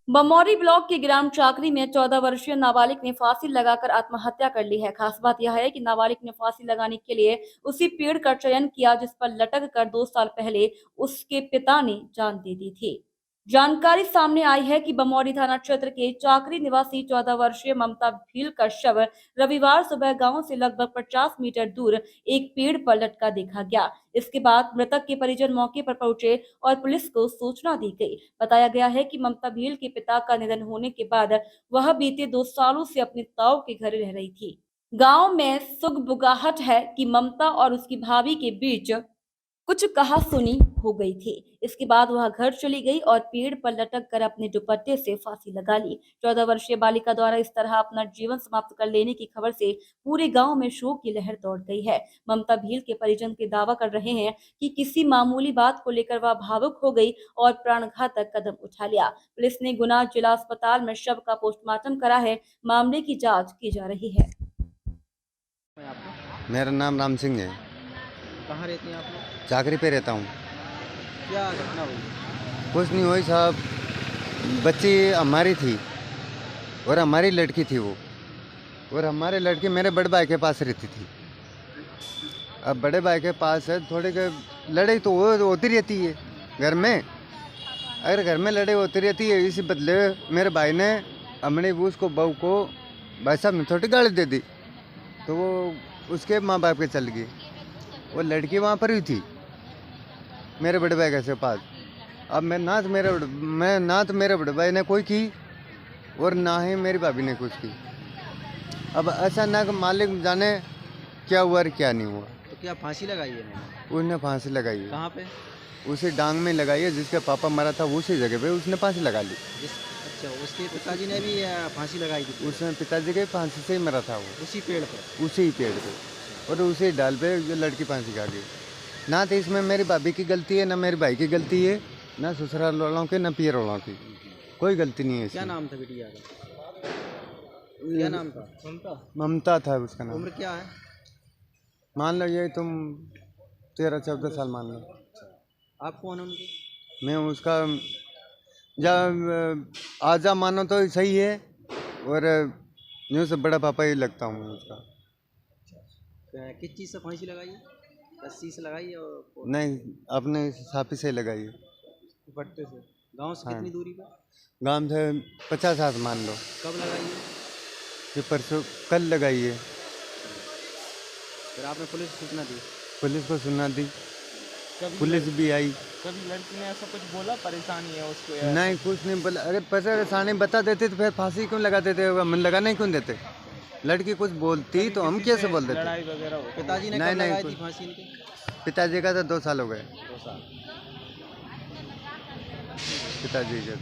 Bamauri block के ग्राम चाकरी में 14 वर्षीय नाबालिग ने फांसी लगाकर आत्महत्या कर ली है। खास बात यह है कि नाबालिग ने फांसी लगाने के लिए उसी पेड़ का चयन किया जिस पर लटक कर 2 साल पहले उसके पिता ने जान दे दी थी। जानकारी सामने आई है कि बमौरी थाना क्षेत्र के चाकरी निवासी 14 वर्षीय ममता भील का शव रविवार सुबह गांव से लगभग 50 मीटर दूर एक पेड़ पर लटका देखा गया। इसके बाद मृतक के परिजन मौके पर पहुंचे और पुलिस को सूचना दी गई। बताया गया है कि ममता भील के पिता का निधन होने के बाद वह बीते 2 सालों से अपने ताऊ के घर रह रही थी। गांव में सुगबुगाहट है कि ममता और उसकी भाभी के बीच कुछ कहासुनी हो गई थी। इसके बाद वह घर चली गई और पेड़ पर लटक कर अपने दुपट्टे से फांसी लगा ली। 14 वर्षीय बालिका द्वारा इस तरह अपना जीवन समाप्त कर लेने की खबर से पूरे गांव में शोक की लहर दौड़ गई है। ममता भील के परिजन के दावा कर रहे हैं कि किसी मामूली बात को लेकर वह भावुक हो गई और प्राणघातक कदम उठा लिया। पुलिस ने गुना जिला अस्पताल में शव का पोस्टमार्टम करा है। मामले की जाँच की जा रही है। मेरा नाम राम सिंह है। कहाँ रहते हैं आप लोग? चाकरी पे रहता हूँ। क्या घटना हुई? कुछ नहीं हुई साहब, बच्ची हमारी थी और हमारी लड़की थी वो, और हमारे लड़की मेरे बड़े भाई के पास रहती थी। अब बड़े भाई के पास है, थोड़ी के लड़ाई तो होती रहती है घर में। अगर घर में लड़ाई होती रहती है, इसी बदले मेरे भाई ने अपने उसको बहू को भाई साहब ने थोड़ी गाली दे दी, तो वो उसके माँ बाप के चल गई। वो लड़की वहाँ पर ही थी मेरे बड़े भाई के पास। अब मैं ना तो मेरे बड़े भाई ने कोई की और ना ही मेरी भाभी ने कुछ की। अब ऐसा ना कि मालिक जाने क्या हुआ और क्या नहीं हुआ। तो क्या फांसी लगाई है मैंने? उसने फांसी लगाई है। कहाँ पे? उसी डांग में लगाई है जिसके पापा मरा था, उसी जगह पे उसने फांसी लगा ली। अच्छा, उसके पिताजी ने भी फांसी लगाई थी? उसने पिताजी के फांसी से ही मरा था वो, उसी पेड़ पर? उसी पेड़ पे और उसी डाल पे जो लड़की फांसी खा गई। ना तो इसमें मेरी भाभी की गलती है, ना मेरे भाई की गलती है, ना ससुराल वालों की, ना पियर वालों की, कोई गलती नहीं है। क्या नाम था बिटिया का? क्या नाम था? ममता था उसका नाम। उम्र क्या है? मान लो ये तुम 13-14 साल मान लो। आप कौन है उनकी? मैं उसका जब आजा मानो तो सही है, और यूँ से बड़ा पापा ही लगता हूँ उसका। किस चीज़ से फांसी लगाई है? रस्सी से लगाई है? और नहीं, अपने साथी से लगाई है। दुपट्टे से? गांव से कितनी दूरी पर? गांव से 50 हाथ मान लो। कब लगाई है? ये परसों कल लगाई है। फिर आपने पुलिस को सूचना दी? पुलिस को सुना दी, पुलिस भी आई। कभी लड़की ने ऐसा कुछ बोला परेशानी है उसको या? नहीं, कुछ नहीं बोला। अगर परेशानी बता देते तो फिर फांसी क्यों लगा देते, मन लगाने क्यों देते। लड़की कुछ बोलती तो हम कैसे बोल देते। लड़ाई वगैरह हो? पिताजी ने नहीं, कब नहीं, लगाई कुछ- थी फांसी इनकी? पिताजी का तो 2 साल हो गए। 2 साल। पिताजी के